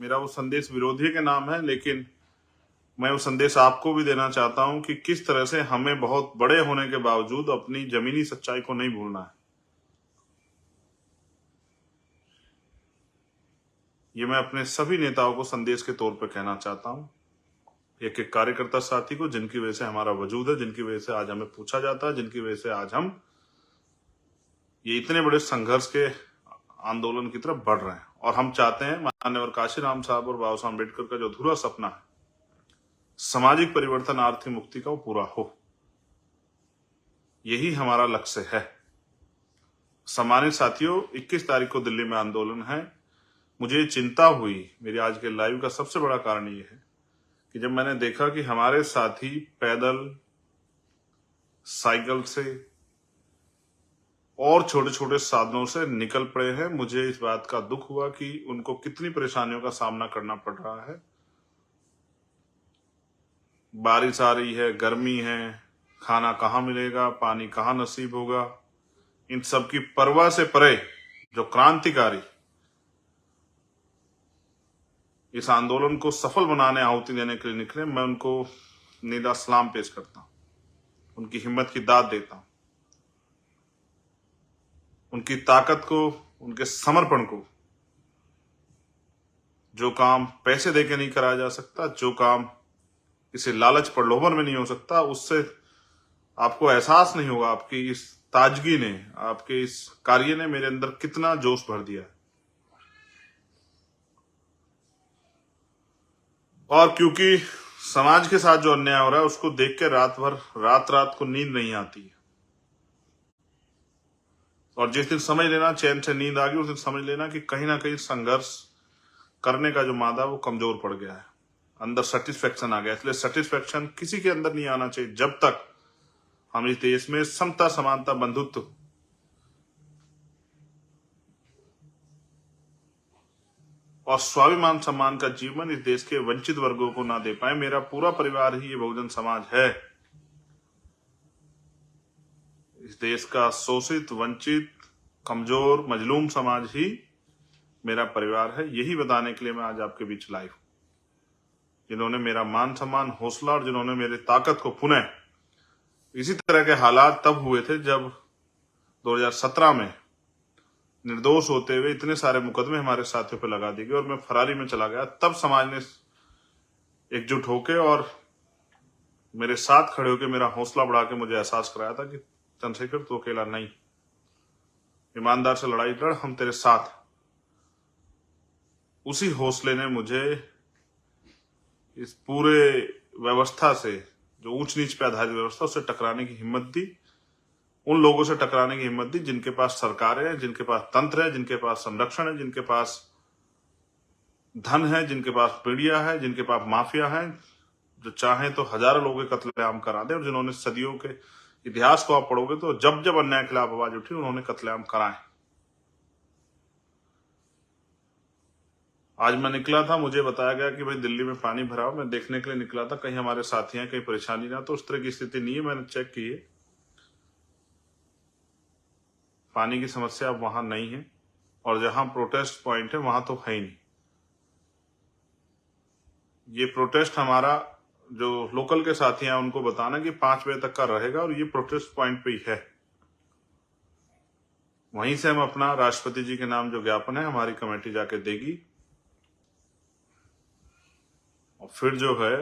मेरा वो संदेश विरोधी के नाम है, लेकिन मैं वो संदेश आपको भी देना चाहता हूं कि किस तरह से हमें बहुत बड़े होने के बावजूद अपनी जमीनी सच्चाई को नहीं भूलना है। ये मैं अपने सभी नेताओं को संदेश के तौर पर कहना चाहता हूं, एक एक कार्यकर्ता साथी को, जिनकी वजह से हमारा वजूद है, जिनकी वजह से आज हमें पूछा जाता है, जिनकी वजह से आज हम ये इतने बड़े संघर्ष के आंदोलन की तरफ बढ़ रहे हैं। और हम चाहते हैं माननीय काशीराम साहब और बाबा साहब अम्बेडकर का जो अधूरा सपना है सामाजिक परिवर्तन, आर्थिक मुक्ति का, वो पूरा हो। यही हमारा लक्ष्य है। सम्मानित साथियों, 21 तारीख को दिल्ली में आंदोलन है। मुझे चिंता हुई, मेरी आज के लाइव का सबसे बड़ा कारण ये है कि जब मैंने देखा कि हमारे साथी पैदल, साइकिल से और छोटे छोटे साधनों से निकल पड़े हैं, मुझे इस बात का दुख हुआ कि उनको कितनी परेशानियों का सामना करना पड़ रहा है। बारिश आ रही है, गर्मी है, खाना कहाँ मिलेगा, पानी कहाँ नसीब होगा, इन सब की परवाह से परे जो क्रांतिकारी इस आंदोलन को सफल बनाने, आहुति देने के लिए निकले, मैं उनको नीला सलाम पेश करता हूं, उनकी हिम्मत की दाद देता हूं, उनकी ताकत को, उनके समर्पण को। जो काम पैसे देके नहीं कराया जा सकता, जो काम किसी लालच प्रलोभन में नहीं हो सकता, उससे आपको एहसास नहीं होगा आपकी इस ताजगी ने, आपके इस कार्य ने मेरे अंदर कितना जोश भर दिया है। और क्योंकि समाज के साथ जो अन्याय हो रहा है उसको देख के रात रात को नींद नहीं आती है। और जिस दिन समझ लेना चैन से नींद आ गई, उस दिन समझ लेना कि कहीं ना कहीं संघर्ष करने का जो मादा वो कमजोर पड़ गया है, अंदर सेटिस्फेक्शन आ गया। इसलिए सेटिस्फेक्शन किसी के अंदर नहीं आना चाहिए जब तक हम इस देश में समता, समानता, बंधुत्व और स्वाभिमान सम्मान का जीवन इस देश के वंचित वर्गों को ना दे पाए। मेरा पूरा परिवार ही ये बहुजन समाज है। इस देश का शोषित, वंचित, कमजोर, मजलूम समाज ही मेरा परिवार है। यही बताने के लिए मैं आज आपके बीच लाइव हूं। जिन्होंने मेरा मान सम्मान, हौसला और जिन्होंने मेरी ताकत को पुनः, इसी तरह के हालात तब हुए थे जब 2017 में निर्दोष होते हुए इतने सारे मुकदमे हमारे साथियों पर लगा दिए गए और मैं फरारी में चला गया। तब समाज ने एकजुट होकर और मेरे साथ खड़े होकर मेरा हौसला बढ़ा के मुझे एहसास कराया था कि चंद्रशेखर तू अकेला नहीं, ईमानदार से लड़ाई लड़, हम तेरे साथ। उसी हौसले ने मुझे इस पूरे व्यवस्था से, जो ऊंच नीच पे आधारित व्यवस्था, उससे टकराने की हिम्मत दी। उन लोगों से टकराने की हिम्मत दी जिनके पास सरकारें हैं, जिनके पास तंत्र है, जिनके पास संरक्षण है, जिनके पास धन है, जिनके पास मीडिया है, जिनके पास माफिया है, जो चाहें तो हजारों लोगों के कत्लेआम करा दे। और जिन्होंने सदियों के इतिहास को आप पढ़ोगे तो जब जब अन्याय के खिलाफ आवाज उठी उन्होंने कत्लेआम कराए। आज मैं निकला था, मुझे बताया गया कि भाई दिल्ली में पानी भरा हो। मैं देखने के लिए निकला था कहीं हमारे साथी हैं, कहीं परेशानी ना। तो उस तरह की स्थिति नहीं है, मैंने चेक की है, पानी की समस्या अब वहां नहीं है। और जहां प्रोटेस्ट पॉइंट है वहां तो है ही नहीं। ये प्रोटेस्ट हमारा जो लोकल के साथी हैं उनको बताना कि 5 बजे तक का रहेगा और ये प्रोटेस्ट पॉइंट पे ही है। वहीं से हम अपना राष्ट्रपति जी के नाम जो ज्ञापन है हमारी कमेटी जाके देगी और फिर जो है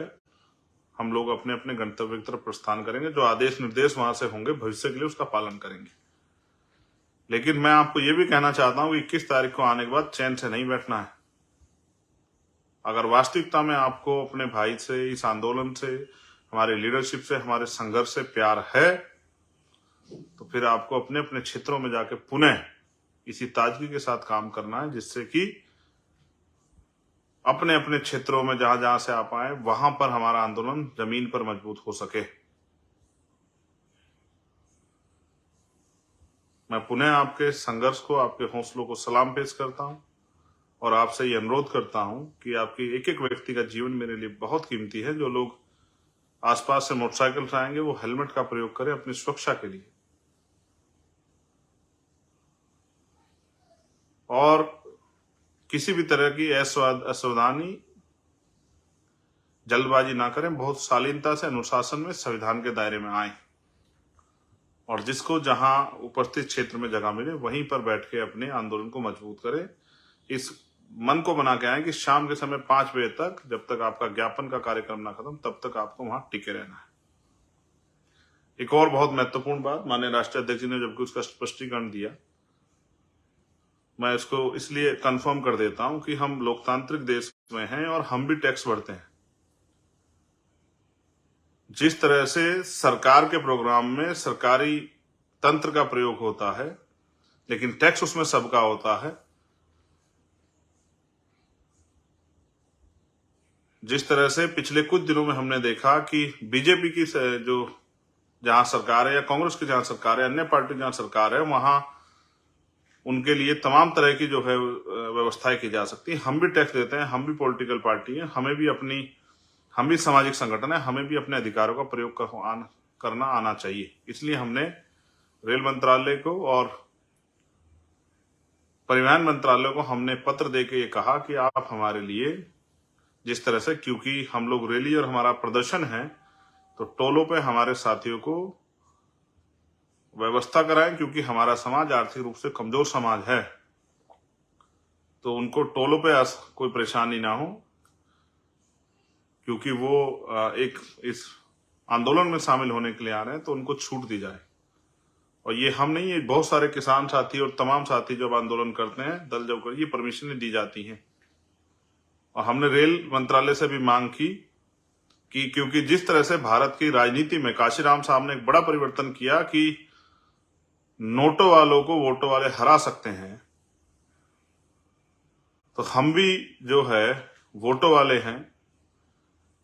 हम लोग अपने अपने गंतव्य की तरफ प्रस्थान करेंगे। जो आदेश निर्देश वहां से होंगे भविष्य के लिए उसका पालन करेंगे। लेकिन मैं आपको ये भी कहना चाहता हूं कि 21 तारीख को आने के बाद चैन से नहीं बैठना है। अगर वास्तविकता में आपको अपने भाई से, इस आंदोलन से, हमारे लीडरशिप से, हमारे संघर्ष से प्यार है तो फिर आपको अपने अपने क्षेत्रों में जाके पुनः इसी ताजगी के साथ काम करना है, जिससे कि अपने अपने क्षेत्रों में जहां जहां से आप आए वहां पर हमारा आंदोलन जमीन पर मजबूत हो सके। मैं पुनः आपके संघर्ष को, आपके हौसलों को सलाम पेश करता हूं और आपसे ये अनुरोध करता हूं कि आपकी एक एक व्यक्ति का जीवन मेरे लिए बहुत कीमती है। जो लोग आसपास से मोटरसाइकिल से आएंगे वो हेलमेट का प्रयोग करें अपनी सुरक्षा के लिए। और किसी भी तरह की असावधानी, जल्दबाजी ना करें, बहुत शालीनता से अनुशासन में संविधान के दायरे में आए और जिसको जहां उपस्थित क्षेत्र में जगह मिले वहीं पर बैठ के अपने आंदोलन को मजबूत करें। इस मन को बना के आए कि शाम के समय 5 बजे तक, जब तक आपका ज्ञापन का कार्यक्रम ना खत्म, तब तक आपको वहां टिके रहना है। एक और बहुत महत्वपूर्ण बात, माननीय राष्ट्रीय अध्यक्ष जी ने जबकि उसका स्पष्टीकरण दिया, मैं इसको इसलिए कंफर्म कर देता हूं कि हम लोकतांत्रिक देश में हैं और हम भी टैक्स भरते हैं। जिस तरह से सरकार के प्रोग्राम में सरकारी तंत्र का प्रयोग होता है, लेकिन टैक्स उसमें सबका होता है। जिस तरह से पिछले कुछ दिनों में हमने देखा कि बीजेपी की जो जहां सरकार है, या कांग्रेस की जहां सरकार है, अन्य पार्टी जहां सरकार है, वहां उनके लिए तमाम तरह की जो है व्यवस्थाएं की जा सकती है। हम भी टैक्स देते हैं, हम भी पॉलिटिकल पार्टी हैं, हम भी सामाजिक संगठन है, हमें भी अपने अधिकारों का प्रयोग करना आना चाहिए। इसलिए हमने रेल मंत्रालय को और परिवहन मंत्रालय को हमने पत्र देके ये कहा कि आप हमारे लिए जिस तरह से, क्योंकि हम लोग रैली और हमारा प्रदर्शन है, तो टोलों पे हमारे साथियों को व्यवस्था कराएं, क्योंकि हमारा समाज आर्थिक रूप से कमजोर समाज है, तो उनको टोलों पे कोई परेशानी ना हो, क्योंकि वो एक इस आंदोलन में शामिल होने के लिए आ रहे हैं, तो उनको छूट दी जाए। और ये हम नहीं, ये बहुत सारे किसान साथी और तमाम साथी जब आंदोलन करते हैं दल जब कर, ये परमिशन दी जाती है। और हमने रेल मंत्रालय से भी मांग की कि क्योंकि जिस तरह से भारत की राजनीति में काशीराम साहब ने एक बड़ा परिवर्तन किया कि नोटों वालों को वोटों वाले हरा सकते हैं, तो हम भी जो है वोटों वाले हैं।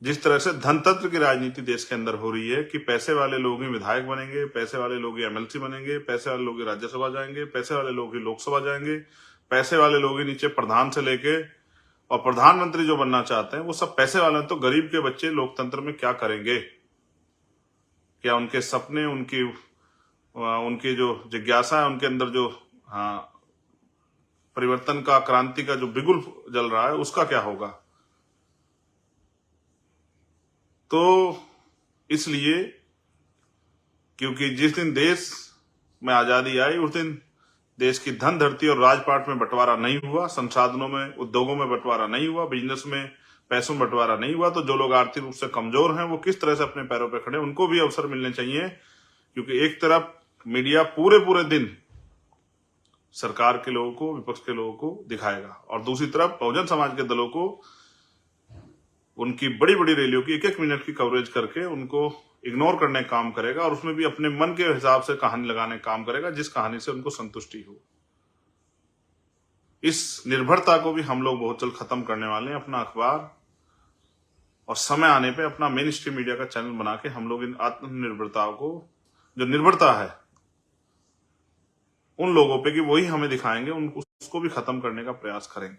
जिस तरह से धनतंत्र की राजनीति देश के अंदर हो रही है कि पैसे वाले लोग ही विधायक बनेंगे, पैसे वाले लोग ही एमएलसी बनेंगे, पैसे वाले लोग ही राज्यसभा जाएंगे, पैसे वाले लोग ही लोकसभा जाएंगे, पैसे वाले लोग ही नीचे प्रधान से लेके और प्रधानमंत्री जो बनना चाहते हैं वो सब पैसे वाले हैं। तो गरीब के बच्चे लोकतंत्र में क्या करेंगे? क्या उनके सपने, उनकी जो जिज्ञासा है, उनके अंदर जो परिवर्तन का, क्रांति का जो बिगुल जल रहा है, उसका क्या होगा? तो इसलिए, क्योंकि जिस दिन देश में आजादी आई उस दिन देश की धन, धरती और राजपाट में बंटवारा नहीं हुआ, संसाधनों में, उद्योगों में बंटवारा नहीं हुआ, बिजनेस में, पैसों में बंटवारा नहीं हुआ। तो जो लोग आर्थिक रूप से कमजोर हैं वो किस तरह से अपने पैरों पर खड़े, उनको भी अवसर मिलने चाहिए। क्योंकि एक तरफ मीडिया पूरे दिन सरकार के लोगों को, विपक्ष के लोगों को दिखाएगा और दूसरी तरफ बहुजन समाज के दलों को उनकी बड़ी बड़ी रैलियों की 1-1 मिनट की कवरेज करके उनको इग्नोर करने का काम करेगा और उसमें भी अपने मन के हिसाब से कहानी लगाने का काम करेगा, जिस कहानी से उनको संतुष्टि हो। इस निर्भरता को भी हम लोग बहुत जल्द खत्म करने वाले हैं। अपना अखबार और समय आने पे अपना मेन स्ट्रीम मीडिया का चैनल बना के हम लोग इन आत्मनिर्भरताओं को, जो निर्भरता है उन लोगों पे कि वही हमें दिखाएंगे, उसको भी खत्म करने का प्रयास करेंगे।